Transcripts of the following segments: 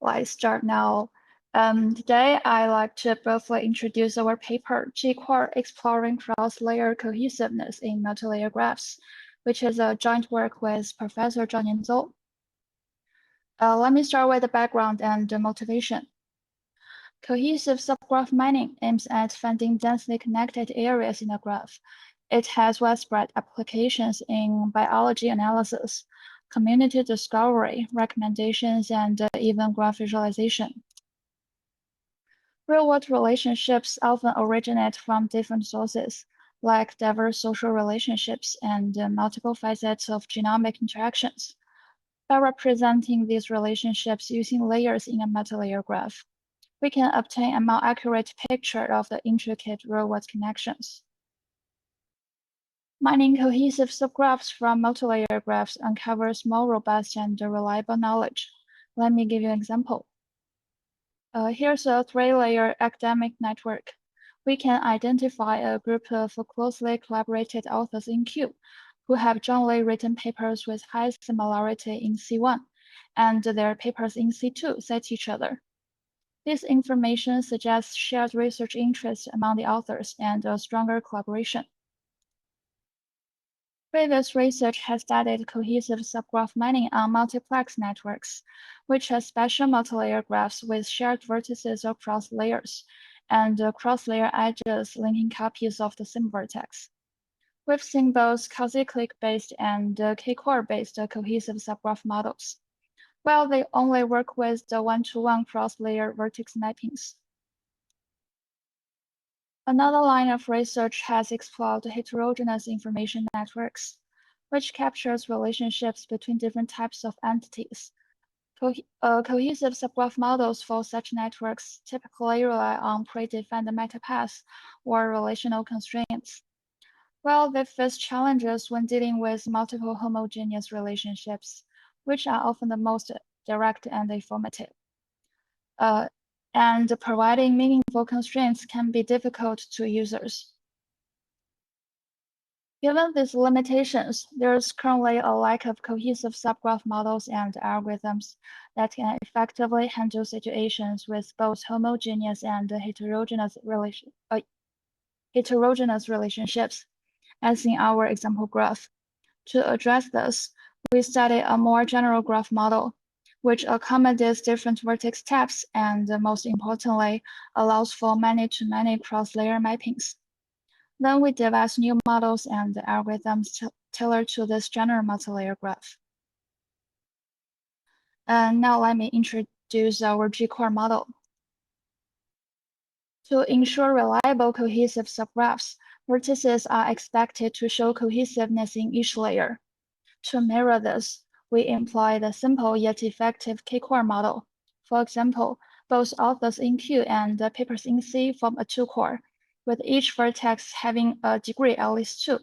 Let's start now. Today, I'd like to briefly introduce our paper, gCore Exploring Cross-Layer Cohesiveness in Multi-Layer Graphs, which is a joint work with Professor Zhang Zhou. Let me start with the background and the motivation. Cohesive subgraph mining aims at finding densely connected areas in a graph. It has widespread applications in biology analysis, community discovery, recommendations, and even graph visualization. Real-world relationships often originate from different sources, like diverse social relationships and multiple facets of genomic interactions. By representing these relationships using layers in a multi-layer graph, we can obtain a more accurate picture of the intricate real-world connections. Mining cohesive subgraphs from multi-layer graphs uncovers more robust and reliable knowledge. Let me give you an example. Here's a 3-layer academic network. We can identify a group of closely collaborated authors in Q who have jointly written papers with high similarity in C1, and their papers in C2 cite each other. This information suggests shared research interests among the authors and a stronger collaboration. Previous research has studied cohesive subgraph mining on multiplex networks, which are special multilayer graphs with shared vertices across layers and cross-layer edges linking copies of the same vertex. We've seen both quasi-clique-based and gCore-based cohesive subgraph models, while they only work with the one-to-one cross-layer vertex mappings. Another line of research has explored heterogeneous information networks, which captures relationships between different types of entities. Cohesive subgraph models for such networks typically rely on predefined metapaths or relational constraints. While they face challenges when dealing with multiple homogeneous relationships, which are often the most direct and informative. And providing meaningful constraints can be difficult to users. Given these limitations, there is currently a lack of cohesive subgraph models and algorithms that can effectively handle situations with both homogeneous and heterogeneous relationships, as in our example graph. To address this, we study a more general graph model, which accommodates different vertex types and, most importantly, allows for many-to-many cross-layer mappings. Then we devise new models and algorithms tailored to this general multi-layer graph. And now let me introduce our gCore model. To ensure reliable cohesive subgraphs, vertices are expected to show cohesiveness in each layer. To mirror this, we employ the simple yet effective gCore model. For example, both authors in Q and papers in C form a 2-core, with each vertex having a degree at least 2.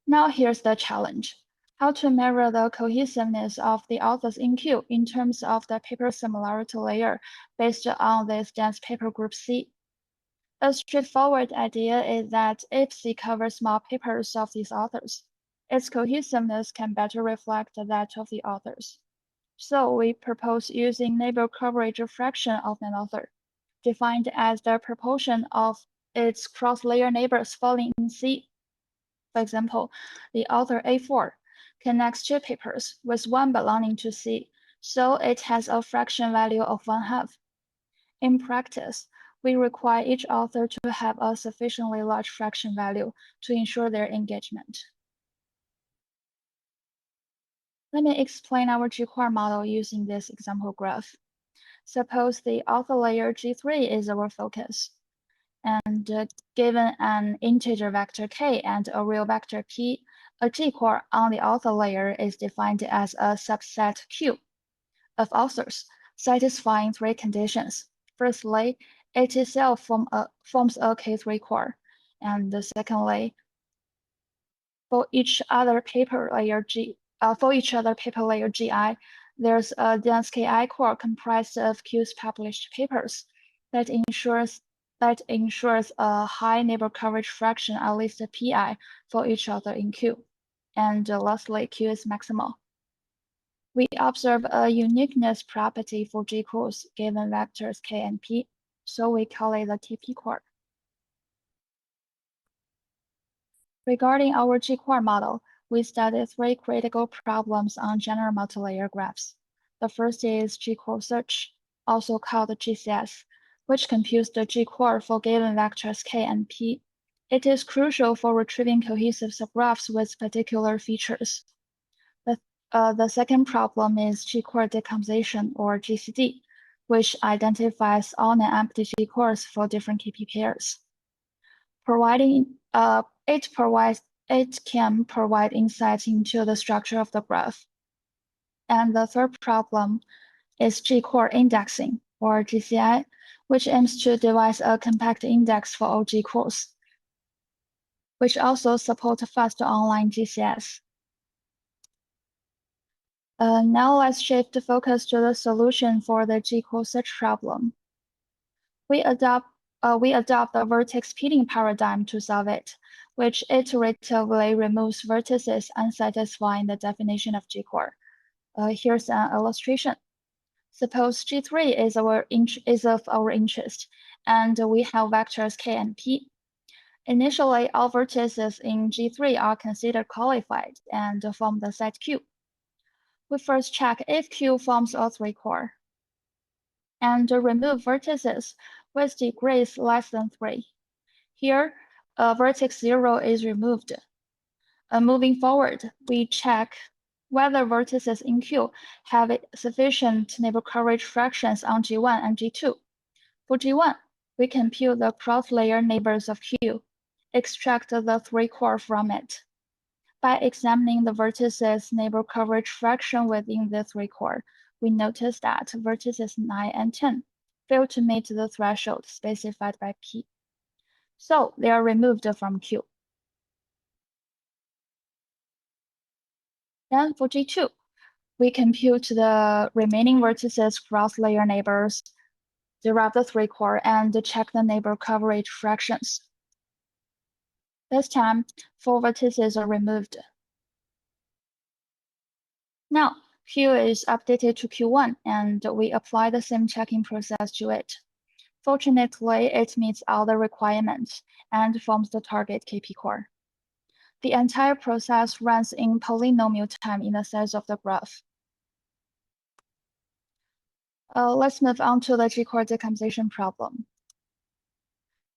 Now here's the challenge: how to measure the cohesiveness of the authors in Q in terms of the paper similarity layer based on this dense paper group C. A straightforward idea is that if C covers more papers of these authors, its cohesiveness can better reflect that of the authors. So we propose using neighbor coverage fraction of an author, defined as the proportion of its cross-layer neighbors falling in C. For example, the author A4 connects 2 papers with one belonging to C, so it has a fraction value of 1/2. In practice, we require each author to have a sufficiently large fraction value to ensure their engagement. Let me explain our gCore model using this example graph. Suppose the author layer G3 is our focus, and given an integer vector k and a real vector p, a gCore on the author layer is defined as a subset Q of authors, satisfying 3 conditions. Firstly, it itself forms a K3 core, and secondly, for each other paper layer GI, there's a dense Ki core comprised of Q's published papers that ensures a high neighbor coverage fraction, at least a Pi, for each author in Q. And lastly, Q is maximal. We observe a uniqueness property for gCores given vectors k and p, so we call it the KP core. Regarding our gCore model, we studied three critical problems on general multilayer graphs. The first is gCore search, also called GCS, which computes the gCore for given vectors k and p. It is crucial for retrieving cohesive subgraphs with particular features. The second problem is gCore decomposition, or GCD, which identifies all non-empty gCores for different KP pairs. It can provide insights into the structure of the graph. And the third problem is gCore indexing, or GCI, which aims to devise a compact index for all gCores, which also support fast online GCS. Now let's shift the focus to the solution for the gCore search problem. We adopt the vertex pitting paradigm to solve it, which iteratively removes vertices unsatisfying the definition of gCore. Here's an illustration. Suppose G3 is of our interest, and we have vectors k and p. Initially, all vertices in G3 are considered qualified and form the set Q. We first check if Q forms a 3-core, and remove vertices with degrees less than 3. Here, vertex 0 is removed. Moving forward, we check whether vertices in Q have sufficient neighbor coverage fractions on G1 and G2. For G1, we compute the cross-layer neighbors of Q, extract the 3-core from it. By examining the vertices neighbor coverage fraction within the 3-core, we notice that vertices 9 and 10 fail to meet the threshold specified by P. So they are removed from Q. Then for G2, we compute the remaining vertices cross-layer neighbors, derive the 3-core, and check the neighbor coverage fractions. This time, 4 vertices are removed. Now, Q is updated to Q1, and we apply the same checking process to it. Fortunately, it meets all the requirements and forms the target KP core. The entire process runs in polynomial time in the size of the graph. Let's move on to the gCore decomposition problem.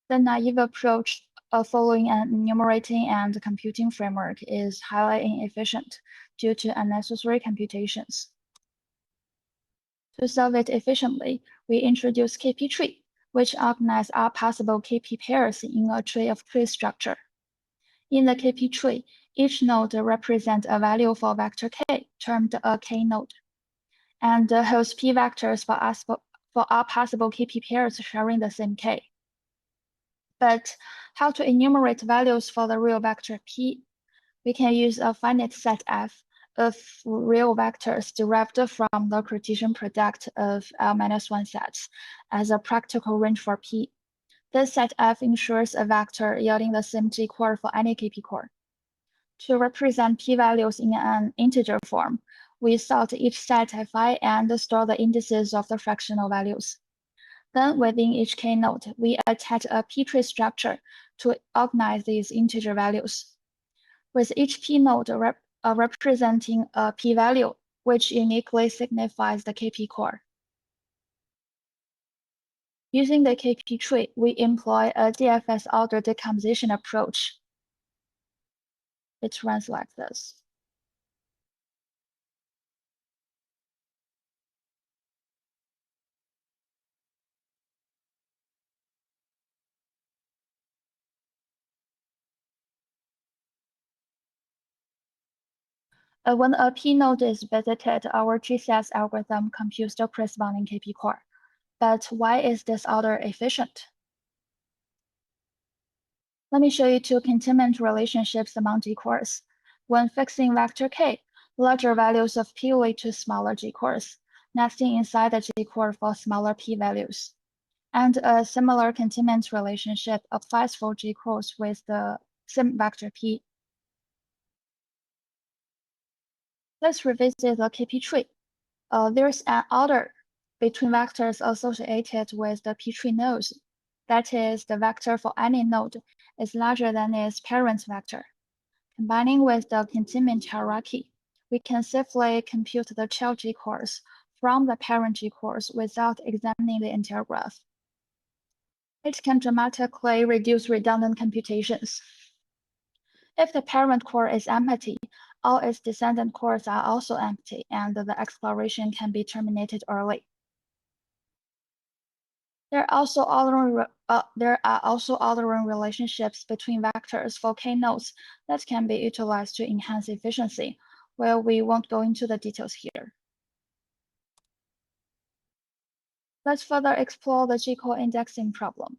The naive approach of following an enumerating and computing framework is highly inefficient due to unnecessary computations. To solve it efficiently, we introduce KP tree, which organizes all possible KP pairs in a tree of tree structure. In the KP tree, each node represents a value for vector k, termed a k node, and holds p vectors for all possible KP pairs sharing the same k. But how to enumerate values for the real vector p? We can use a finite set F of real vectors derived from the Cartesian product of L-1 sets as a practical range for p. This set F ensures a vector yielding the same gCore for any KP core. To represent p-values in an integer form, we sort each set Fi and store the indices of the fractional values. Then within each k node, we attach a p-tree structure to organize these integer values, with each p node representing a p-value, which uniquely signifies the KP core. Using the KP tree, we employ a DFS order decomposition approach. It runs like this. When a p node is visited, our GCS algorithm computes the corresponding KP core. But why is this order efficient? Let me show you two containment relationships among gCores. When fixing vector k, larger values of p lead to smaller gCores, nesting inside the gCore for smaller p values. And a similar containment relationship applies for gCores with the same vector p. Let's revisit the KP tree. There's an order between vectors associated with the P-tree nodes. That is, the vector for any node is larger than its parent vector. Combining with the containment hierarchy, we can safely compute the child gCores from the parent gCores without examining the entire graph. It can dramatically reduce redundant computations. If the parent core is empty, all its descendant cores are also empty, and the exploration can be terminated early. There are also ordering relationships between vectors for k nodes that can be utilized to enhance efficiency. Well, we won't go into the details here. Let's further explore the gCore indexing problem.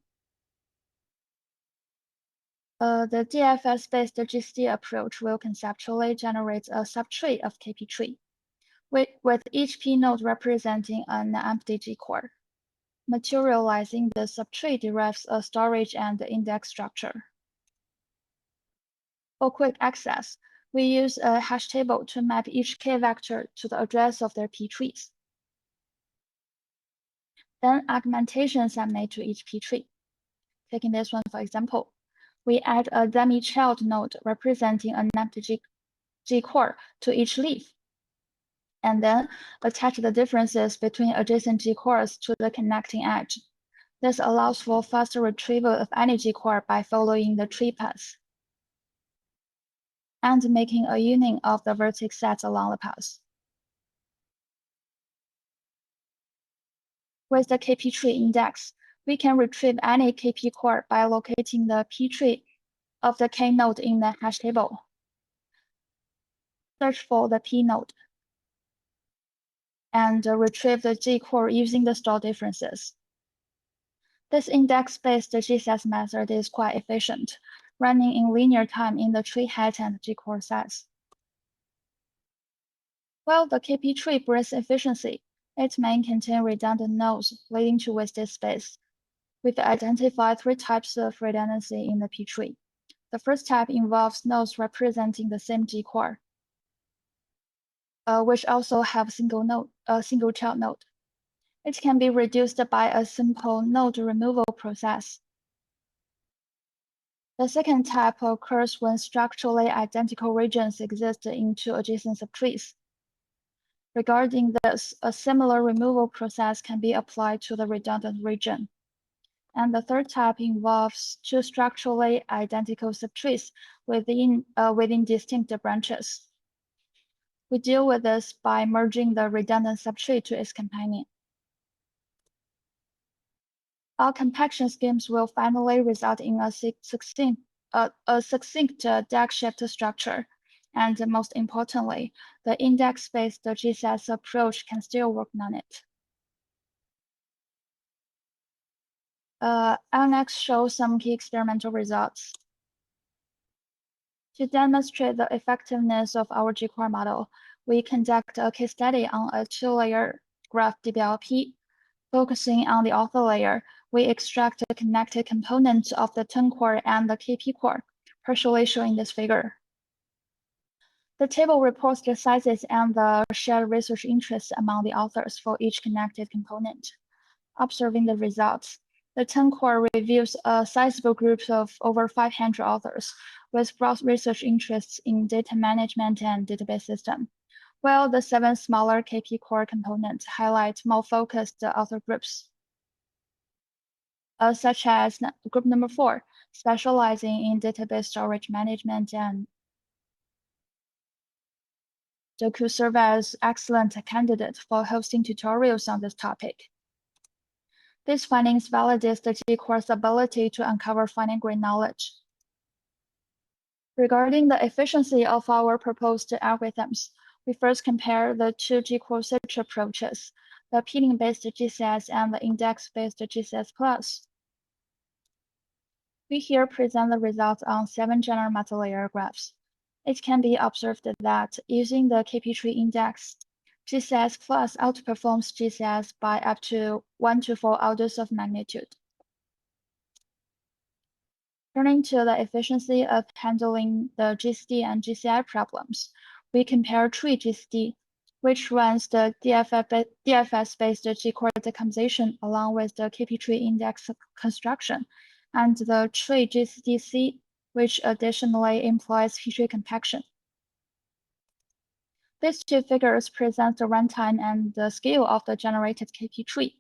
The DFS-based GCD approach will conceptually generate a subtree of KP tree, with each P node representing an empty gCore. Materializing the subtree derives a storage and index structure. For quick access, we use a hash table to map each K vector to the address of their P trees. Then augmentations are made to each P tree. Taking this one for example, we add a dummy child node representing an empty gCore to each leaf, and then attach the differences between adjacent gCores to the connecting edge. This allows for faster retrieval of any gCore by following the tree path and making a union of the vertex sets along the path. With the KP tree index, we can retrieve any KP core by locating the P tree of the K node in the hash table. Search for the P node and retrieve the gCore using the store differences. This index-based GCS method is quite efficient, running in linear time in the tree height and gCore size. While the KP tree brings efficiency, it may contain redundant nodes, leading to wasted space. We've identified 3 types of redundancy in the P tree. The first type involves nodes representing the same gCore, which also have single child node. It can be reduced by a simple node removal process. The second type occurs when structurally identical regions exist in 2 adjacent subtrees. Regarding this, a similar removal process can be applied to the redundant region. And the third type involves 2 structurally identical subtrees within distinct branches. We deal with this by merging the redundant subtree to its companion. Our compaction schemes will finally result in a succinct deck-shaped structure. And most importantly, the index-based GCS approach can still work on it. I'll next show some key experimental results. To demonstrate the effectiveness of our gCore model, we conduct a case study on a 2-layer graph DBLP. Focusing on the author layer, we extract the connected components of the 10 core and the KP core, partially showing this figure. The table reports the sizes and the shared research interests among the authors for each connected component. Observing the results, the 10 core reviews a sizable group of over 500 authors with broad research interests in data management and database system, while the 7 smaller KP core components highlight more focused author groups, such as group number 4, specializing in database storage management and could serve as excellent candidate for hosting tutorials on this topic. These findings validate the gCore's ability to uncover fine-grained knowledge. Regarding the efficiency of our proposed algorithms, we first compare the 2 gCore search approaches, the peeling-based GCS and the index-based GCS+. We here present the results on 7 general multi-layer graphs. It can be observed that using the KP tree index, GCS Plus outperforms GCS by up to 1 to 4 orders of magnitude. Turning to the efficiency of handling the GCD and GCI problems, we compare tree GCD, which runs the DFS-based gCore decomposition along with the KP tree index construction, and the tree GCDC, which additionally employs p-tree compaction. These two figures present the runtime and the scale of the generated KP tree.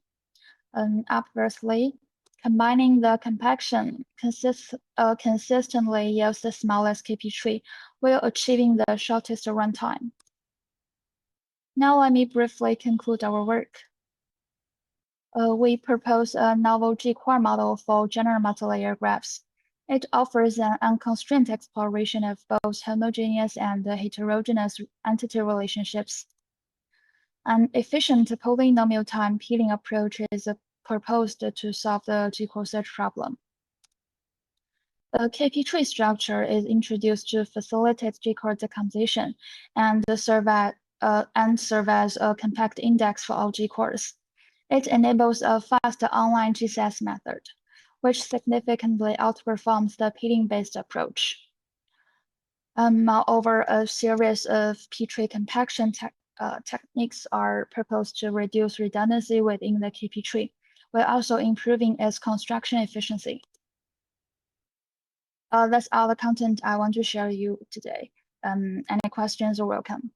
Obviously, combining the compaction consistently yields the smallest KP tree while achieving the shortest runtime. Now let me briefly conclude our work. We propose a novel gCore model for general multi-layer graphs. It offers an unconstrained exploration of both homogeneous and heterogeneous entity relationships. An efficient polynomial time peeling approach is proposed to solve the gCore search problem. A KP tree structure is introduced to facilitate gCore decomposition and serve as a compact index for all gCores. It enables a fast online GCS method, which significantly outperforms the peeling-based approach. Moreover, a series of p-tree compaction techniques are proposed to reduce redundancy within the KP tree, while also improving its construction efficiency. That's all the content I want to share you today. Any questions are welcome.